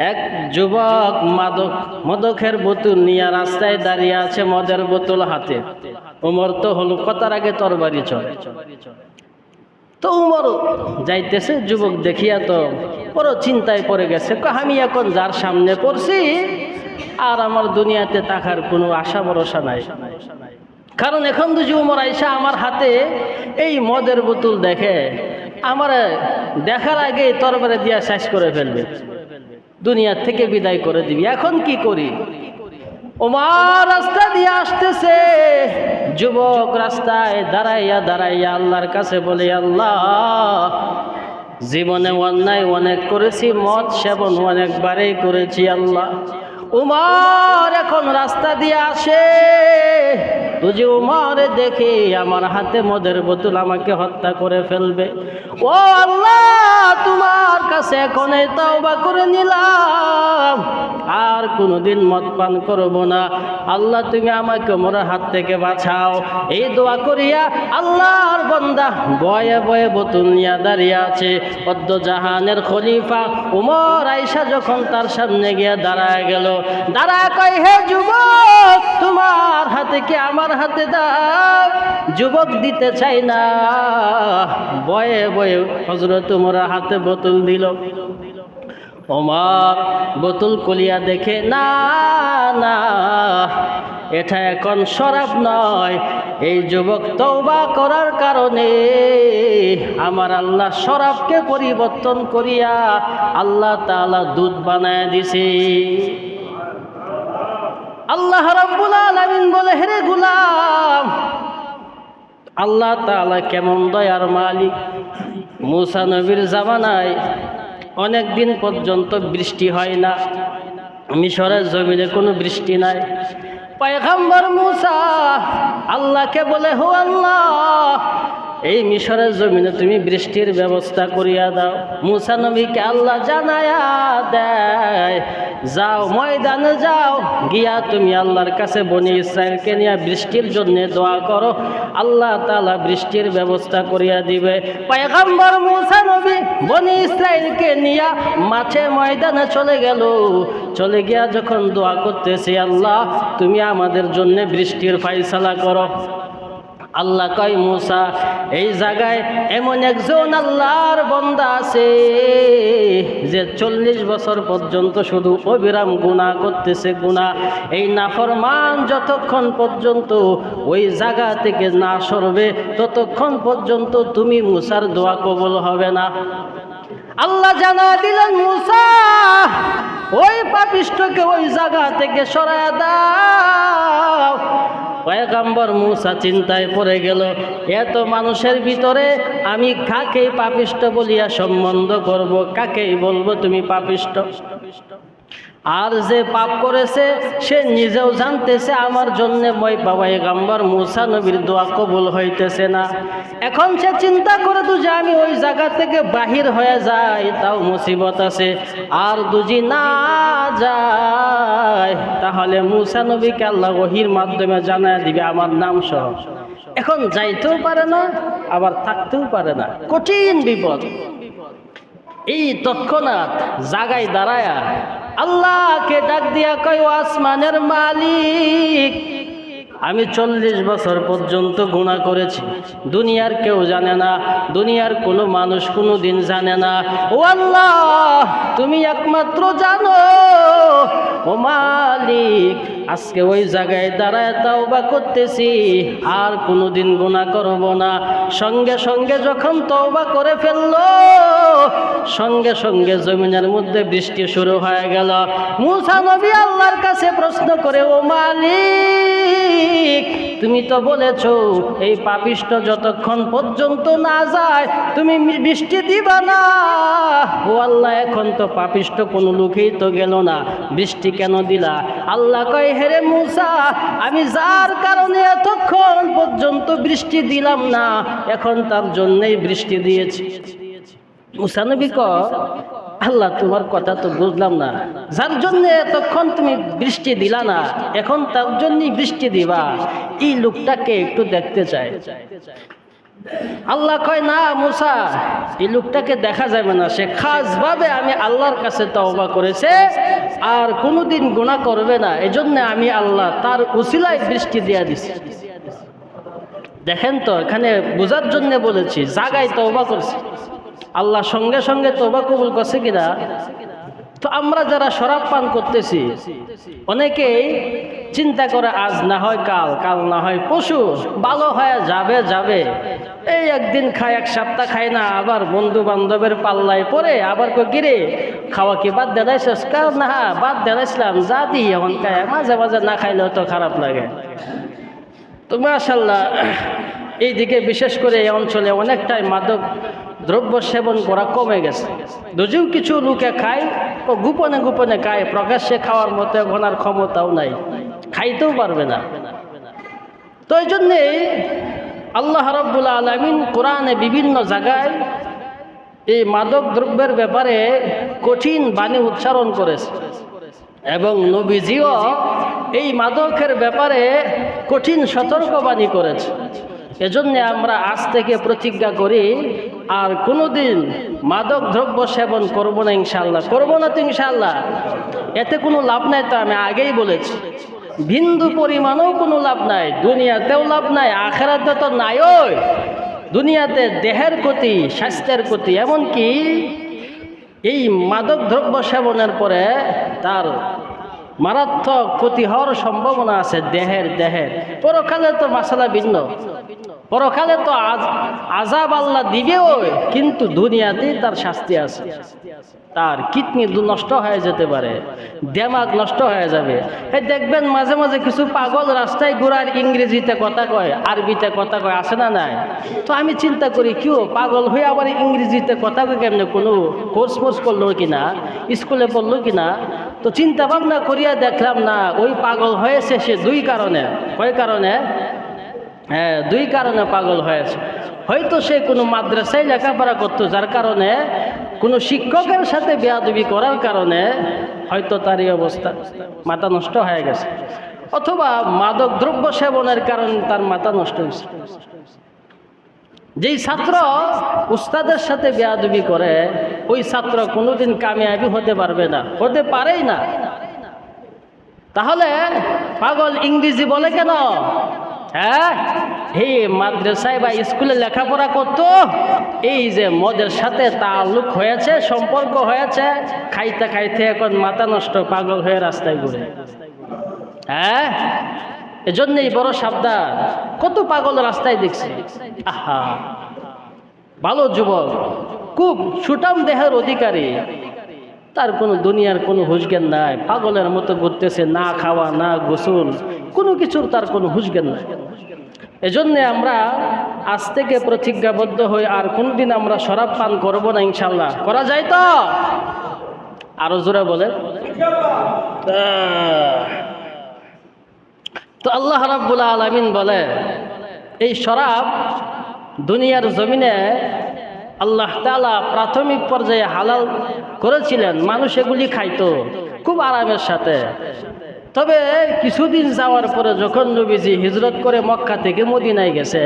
এক যুবক মদকের বোতল নিয়ে রাস্তায় দাঁড়িয়ে আছে, মদের বোতল হাতে। উমর তো হলো কথার আগে তরবারি চলে। তো উমর যাইতেছে, যুবক দেখিয়া তো বড় চিন্তায় পড়ে গেছে। আমি এখন যার সামনে পড়ছি আর আমার দুনিয়াতে থাকার কোনো আশা ভরসা নাই। কারণ এখন যদি উমর আইসা আমার হাতে এই মদের বোতল দেখে, আমার দেখার আগে তরবারি দিয়া শেষ করে ফেলবে, দুনিয়ার থেকে বিদায় করে দিবি। এখন কি করি? ওমর রাস্তা দিয়ে আসতেছে, যুবক রাস্তায় দাঁড়াইয়া দাঁড়াইয়া আল্লাহর কাছে বলে, আল্লাহ, জীবনে অন্যায় অনেক করেছি, মদ সেবন অনেকবারই করেছি আল্লাহ। উমর এখন রাস্তা দিয়ে আসে, তুই উমর দেখে আমার হাতে মদের বোতল আমাকে হত্যা করে ফেলবে। ও আল্লাহ, তোমার কাছে এখন তওবা করে নিলাম, আর কোনোদিন মদ পান করব না। আল্লাহ, তুমি আমাকে মোর হাত থেকে বাঁচাও। এই দোয়া করিয়া আল্লাহর বান্দা বয়ে বয়ে বোতল নিয়ে দাঁড়িয়ে আছে। অদ্য জাহানের খলিফা উমর আয়েশা যখন তার সামনে গিয়া দাঁড়ায় গেল, দাঁড়ায় কয়, হে যুবক, তোমার হাতে কি আমার হাতে দাও? যুবক দিতে চাই না, বয়ে বয়ে হযরত উমর হাতে বোতল দিল। ওমর বোতল কলিয়া দেখে, না না, এটা এখন শরাব নয়। এই যুবক তওবা করার কারণে আমার আল্লাহ শরাবকে পরিবর্তন করিয়া আল্লাহ তাআলা দুধ বানায় দিছে। আল্লাহ রাব্বুল আলামিন বলে, হে গোলাম, আল্লাহ তাআলা কেমন দয়ার মালিক। মুসা নবীর জামানায় অনেক দিন পর্যন্ত বৃষ্টি হয় না, মিশরের জমিনে কোনো বৃষ্টি নাই। পয়গম্বর মুসা আল্লাহকে বলে, হো আল্লাহ, এই মিশরের জমিনে তুমি বৃষ্টির ব্যবস্থা করিয়া দাও। মুসা নবীকে আল্লাহ জানায়া দেয়, যাও ময়দানে যাও, গিয়া তুমি আল্লাহর কাছে বনি ইসরায়েলকে নিয়ে বৃষ্টির জন্য দোয়া করো, আল্লাহ তাআলা বৃষ্টির ব্যবস্থা করিয়া দিবে। পয়গম্বর মুসা নবী বনি ইসরায়েলকে নিয়ে মাঠে ময়দানে চলে গেল। চলে গিয়া যখন দোয়া করতেছে, আল্লাহ তুমি আমাদের জন্য বৃষ্টির ফায়সালা করো। আল্লাহ কয়, মুসা, এই জায়গায় এমন একজন আল্লাহর বান্দা আছে যে 40 বছর পর্যন্ত শুধু অবিরাম গুনাহ করতেছে, গুনাহ। এই নাফরমান যতক্ষণ পর্যন্ত ওই জায়গা থেকে না সরবে, ততক্ষণ পর্যন্ত তুমি মুসার দোয়া কবুল হবে না। আল্লাহ জানা দিলেন, মুসা, ওই পাপিষ্ঠকে ওই জায়গা থেকে সরায় দাও। পয়গম্বর মুসা চিন্তায় পড়ে গেল, এত মানুষের ভিতরে আমি কাকে পাপিষ্ঠ বলিয়া সম্বন্ধ করব? কাকেই বলবো তুমি পাপিষ্ঠ? আর যে পাপ করেছে সে নিজেও জানতেছে আমার জন্য পয়গম্বর মুসা নবীর দোয়া কবুল হইতেছে না। এখন সে চিন্তা করে যে আমি ওই জায়গা থেকে বাহির হয়ে যাই তাও মুসিবত আছে, আর যদি না যায় তাহলে মুসা নবীকে আল্লাহ ওহীর মাধ্যমে জানায় দিবে আমার নাম সহ। এখন যাইতেও পারে না, আবার থাকতেও পারে না, কঠিন বিপদ। এই তৎক্ষণাৎ জাগায় দাঁড়ায়া আল্লাহকে ডাক দিয়া কয়, ও আসমানের মালিক, আমি 40 বছর পর্যন্ত গুনাহ করেছি, দুনিয়ার কেউ জানে না, দুনিয়ার কোনো মানুষ কোনো দিন জানে না। ও আল্লাহ, তুমি একমাত্র জানো। ও মালিক, আজকে ওই জায়গায় দাঁড়ায় তওবা করতেছি, আর কোনোদিন গুনাহ করব না। সঙ্গে সঙ্গে যখন তওবা করে ফেললো, সঙ্গে সঙ্গে জমিনের মধ্যে বৃষ্টি শুরু হয়ে গেল। মুসা নবী আল্লাহর কাছে প্রশ্ন করে, ও মালিক, তুমি তো বলেছো এই পাপিষ্ঠ যতক্ষণ পর্যন্ত না যায় তুমি বৃষ্টি দিবা না। ও আল্লাহ, এখন তো পাপিষ্ঠ কোনো লোকই তো গেল না, বৃষ্টি কেন দিলা? আল্লাহ কয়, হেরে মুসা, আমি যার কারণে এতক্ষণ পর্যন্ত বৃষ্টি দিলাম না, এখন তার জন্যই বৃষ্টি দিয়েছি। মুসা নবী কয়, আল্লাহ, তোমার কথা তো বুঝলাম না, যার জন্য এতক্ষণ তুমি বৃষ্টি দিলা না, এখন তার জন্যই বৃষ্টি দিবা। এই লোকটাকে একটু দেখতে চাই। আল্লাহ কয় না মুসা, এই লোকটাকে দেখা যাবে না, সে খাসভাবে আমি আল্লাহর কাছে তওবা করেছে আর কোনোদিন গুনাহ করবে না, এজন্য আমি আল্লাহ তার উসিলায় বৃষ্টি দিয়া দিছি। দেখেন তো, এখানে বোঝার জন্য বলেছি, জাগায় তওবা করছে, আল্লাহ সঙ্গে সঙ্গে তওবা কবুল করছে কিনা। তো আমরা যারা শরাব পান করতেছি, অনেকেই চিন্তা করে আজ না হয় কাল, কাল না হয় পরশু, ভালো হয়ে যাবে যাবে, এই একদিন খায়, এক সপ্তাহ খায় না, আবার বন্ধু বান্ধবের পাল্লায় পরে আবার কিরে খাওয়া কি বাদ দেলাইছিস? কাল না বাদ দেলাইছিলাম, যা দিই এখন খায়, মাঝে মাঝে না খাইলেও তো খারাপ লাগে। তো মাশাআল্লাহ, এইদিকে বিশেষ করে এই অঞ্চলে অনেকটাই মাদক দ্রব্য সেবন করা কমে গেছে। যদিও কিছু লোকে খায়, ও গোপনে গোপনে খায়, প্রকাশ্যে খাওয়ার মতো এখন আর ক্ষমতাও নাই, খাইতেও পারবে না। তো এই জন্যেই আল্লাহ রাব্বুল আলামিন কোরআনে বিভিন্ন জায়গায় এই মাদক দ্রব্যের ব্যাপারে কঠিন বাণী উচ্চারণ করেছে, এবং নবীজিও এই মাদকের ব্যাপারে কঠিন সতর্কবাণী করেছে। এজন্য আমরা আজ থেকে প্রতিজ্ঞা করি, আর কোনোদিন মাদক দ্রব্য সেবন করব না ইনশাআল্লাহ। করব না তো ইনশাআল্লাহ? এতে কোনো লাভ নাই, তো আমি আগেই বলেছি, বিন্দু পরিমাণও কোনো লাভ নাই, দুনিয়াতেও লাভ নাই, আখিরাতে তো নাই। ওই দুনিয়াতে দেহের ক্ষতি, স্বাস্থ্যের ক্ষতি, এমনকি এই মাদক দ্রব্য সেবনের পরে তার মারাত্মক ক্ষতি হওয়ার সম্ভাবনা আছে দেহের। পরকালে তো মাসালা ভিন্ন, পরকালে তো আযাব আল্লাহ দিবেও, কিন্তু দুনিয়াতেই তার শাস্তি আছে। তার কিডনি নষ্ট হয়ে যেতে পারে, দিমাগ নষ্ট হয়ে যাবে। এই দেখবেন মাঝে মাঝে কিছু পাগল রাস্তায় ঘোরার, ইংরেজিতে কথা কয়, আরবিতে কথা কয়, আছে না নাই? তো আমি চিন্তা করি, কেউ পাগল হয়ে আবার ইংরেজিতে কথা কয় কেমনে? কোনো কোর্স করলো কিনা, স্কুলে পড়লো কিনা? তো চিন্তা ভাবনা করিয়া দেখলাম না, ওই পাগল হয়েছে সে দুই কারণে। কয় কারণে? হ্যাঁ, দুই কারণে পাগল হয়েছে। হয়তো সে কোনো মাদ্রাসায় লেখাপড়া করতো, যার কারণে কোনো শিক্ষকের সাথে বেয়াদবি করার কারণে হয়তো তার এই অবস্থা, মাথা নষ্ট হয়ে গেছে। অথবা মাদক দ্রব্য সেবনের কারণে তার মাথা নষ্ট হয়েছে। যেই ছাত্র উস্তাদের সাথে বেয়াদবি করে, ওই ছাত্র কোনোদিন কামিয়াবি হতে পারবে না, হতে পারেই না। তাহলে পাগল ইংরেজি বলে কেন? হ্যাঁ, এই মাদ্রাসায় বা স্কুলে লেখাপড়া করতো, এই যে মদের সাথে তাল্লুক হয়েছে, সম্পর্ক হয়েছে, খাইতে খাইতে এখন মাথা নষ্ট, পাগল হয়ে রাস্তায় ঘুরে। হ্যাঁ, এজন্যই বড় সাবধান। কত পাগল রাস্তায় দেখছি। আহা, ভালো যুবক, খুব সুঠাম দেহের অধিকারী, তার কোনো দুনিয়ার কোনো হুঁশজ্ঞান নাই, পাগলের মতো ঘুরতেছে, না খাওয়া না গোসল, কোনো কিছুর তার কোনো হুঁশজ্ঞান নাই। এজন্যে আমরা আজ থেকে প্রতিজ্ঞাবদ্ধ হই, আর কোনদিন আমরা শরাব পান করব না ইনশাল্লাহ। করা যায় তো? আরো জোরে বলে। তো আল্লাহ রাব্বুল আলামিন বলে, এই শরাব দুনিয়ার জমিনে আল্লাহ তাআলা প্রাথমিক পর্যায়ে হালাল করেছিলেন, মানুষ এগুলি খাইতো খুব আরামের সাথে। তবে কিছুদিন যাওয়ার পরে যখন নবীজি হিজরত করে মক্কা থেকে মদিনায় গেছে,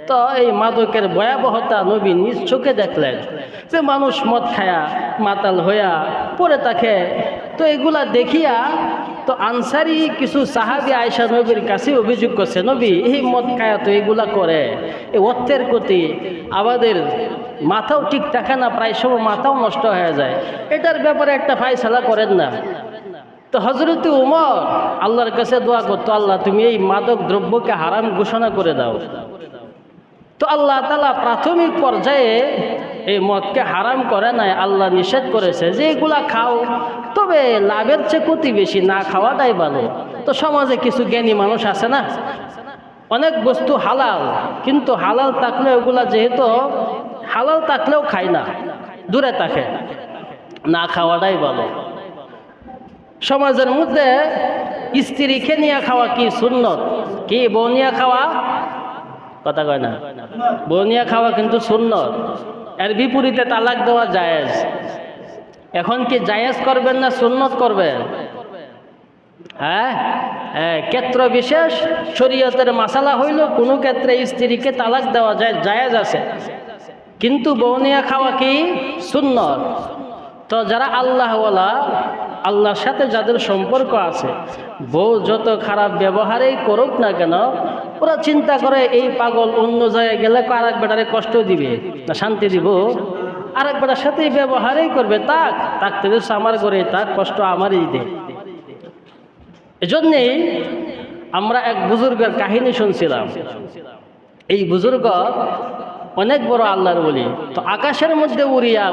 তো এই মাদকের ভয়াবহতা নবী নিজ চোখে দেখলেন, যে মানুষ মদ খায়া মাতাল হইয়া পড়ে থাকে। তো এগুলা দেখিয়া তো আনসারি কিছু সাহাবী আয়েশা নবীর কাছে অভিযোগ করছে, নবী এই মদ খায়া তো এগুলা করে, এই অর্থের প্রতি আমাদের মাথাও ঠিক থাকে না, প্রায় সময় মাথাও নষ্ট হয়ে যায়, এটার ব্যাপারে একটা ফায়সালা করেন না। তো হযরত উমর আল্লাহর কাছে দোয়া করতো, আল্লাহ তুমি এই মাদক দ্রব্যকে হারাম ঘোষণা করে দাও। তো আল্লাহ তাআলা প্রাথমিক পর্যায়ে এই মদকে হারাম করে নাই, আল্লাহ নিষেধ করেছে যে এগুলা খাও, তবে লাভের চেয়ে ক্ষতি বেশি, না খাওয়াটাই ভালো। তো সমাজে কিছু জ্ঞানী মানুষ আছে না, অনেক বস্তু হালাল, কিন্তু হালাল থাকলেও এগুলা যেহেতু হালাল থাকলেও খায় না, দূরে থাকে, না খাওয়াটাই ভালো। সমাজের মধ্যে স্ত্রীকে নিয়ে খাওয়া কি সুন্নত? কি বউ নিয়ে খাওয়া? কথা কয় না, বউ নিয়ে খাওয়া কিন্তু সুন্নত। এর বিপরীতে তালাক দেওয়া জায়েজ। এখন কি জায়েজ করবেন না সুন্নত করবেন? হ্যাঁ, ক্ষেত্র বিশেষ শরীয়তের মাসালা হইল কোনো ক্ষেত্রে স্ত্রীকে তালাক দেওয়া যায়, জায়েজ আছে, কিন্তু বউ নিয়ে খাওয়া কি সুন্নত। তো যারা আল্লাহওয়ালা, আল্লাহর সাথে যাদের সম্পর্ক আছে, বউ যত খারাপ ব্যবহারেই করুক না কেন, ওরা চিন্তা করে এই পাগল অন্য জায়গায় গেলে আরেক বেটারে কষ্ট দিবে না শান্তি দিব, আরেক বেটার সাথেই ব্যবহারই করবে, তাক থেকে আমার করে তাক কষ্ট আমারই দে। এজন্যেই আমরা এক বুজুর্গের কাহিনী শুনছিলাম। এই বুজুর্গ অনেক বড় আল্লাহর ওলি। তো আকাশের মধ্যে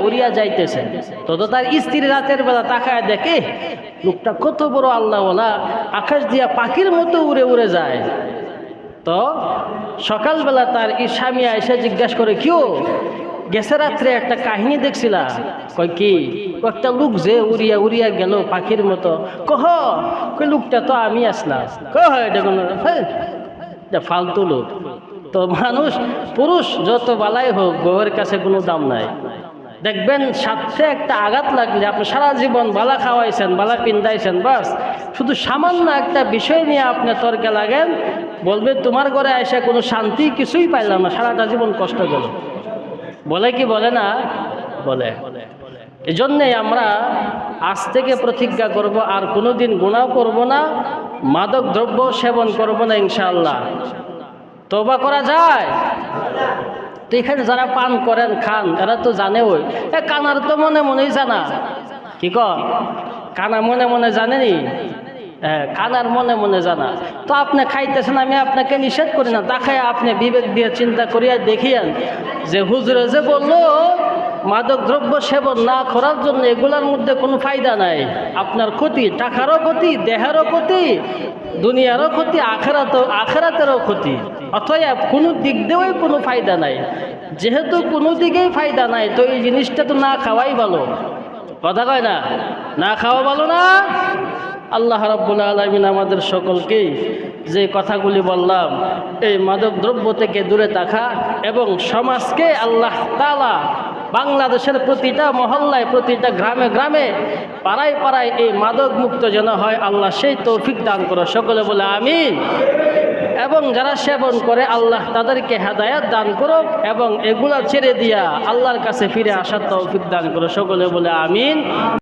উড়িয়া যাইতেছে, তো তার স্ত্রী রাতের বেলা তাকায় দেখে লোকটা কত বড় আল্লাহওয়ালা, আকাশ দিয়া পাখির মতো উড়ে যায়। তো সকালবেলা তার স্বামী এসে জিজ্ঞাসা করে, কেউ গেছে রাত্রে একটা কাহিনী দেখছিলা? কয় কি? একটা লোক যে উড়িয়া গেল পাখির মতো। কই লোকটা তো আমি আসলাম। এটা ফালতু লোক। তো মানুষ পুরুষ যত বালাই হোক, বউয়ের কাছে কোনো দাম নাই। দেখবেন সাথে একটা আঘাত লাগলে আপনি সারা জীবন বালা খাওয়াইছেন, বালা পিন্দাইছেন, বাস শুধু সামান্য একটা বিষয় নিয়ে আপনি তর্কে লাগেন, বলবে তোমার ঘরে আইসা কোনো শান্তি কিছুই পাইলাম না, সারাটা জীবন কষ্ট গেল। বলে কি বলে না? বলে। এই জন্যে আমরা আজ থেকে প্রতিজ্ঞা করব, আর কোনোদিন গুনাহ করব না, মাদক দ্রব্য সেবন করব না ইনশাআল্লাহ। তওবা করা যায়? তো এখানে যারা পান করেন, খান, এরা তো জানে, ওই কানার তো মনে মনেই জানা। কি কানা মনে মনে জানেনি? কানার মনে মনে জানা। তো আপনি খাইতেছেন, আমি আপনাকে নিষেধ করি না, দেখায় আপনি বিবেক দিয়ে চিন্তা করিয়া দেখিয়েন যে হুজুরে যে বললো মাদক দ্রব্য সেবন না করার জন্য, এগুলার মধ্যে কোনো ফায়দা নাই। আপনার ক্ষতি, টাকারও ক্ষতি, দেহেরও ক্ষতি, দুনিয়ারও ক্ষতি, আখেরাতেরও ক্ষতি। অতএব কোনো দিক দিয়েই কোনো ফায়দা নাই। যেহেতু কোনো দিকেই ফায়দা নাই, তো এই জিনিসটা তো না খাওয়াই ভালো। কথা কয় না? না খাওয়া ভালো না? আল্লাহ রাব্বুল আলামিন আমাদের সকলকেই যে কথাগুলি বললাম, এই মাদক দ্রব্য থেকে দূরে থাকা এবং সমাজকে আল্লাহ তাআলা বাংলাদেশের প্রতিটা মহল্লায়, প্রতিটা গ্রামে গ্রামে, পাড়ায় পাড়ায় এই মাদক মুক্ত যেন হয়, আল্লাহ সেই তৌফিক দান করো। সকলে বলে আমিন। এবং যারা সেবন করে, আল্লাহ তাদেরকে হেদায়েত দান করো এবং এগুলা ছেড়ে দিয়া আল্লাহর কাছে ফিরে আসার তৌফিক দান করো। সকলে বলে আমিন।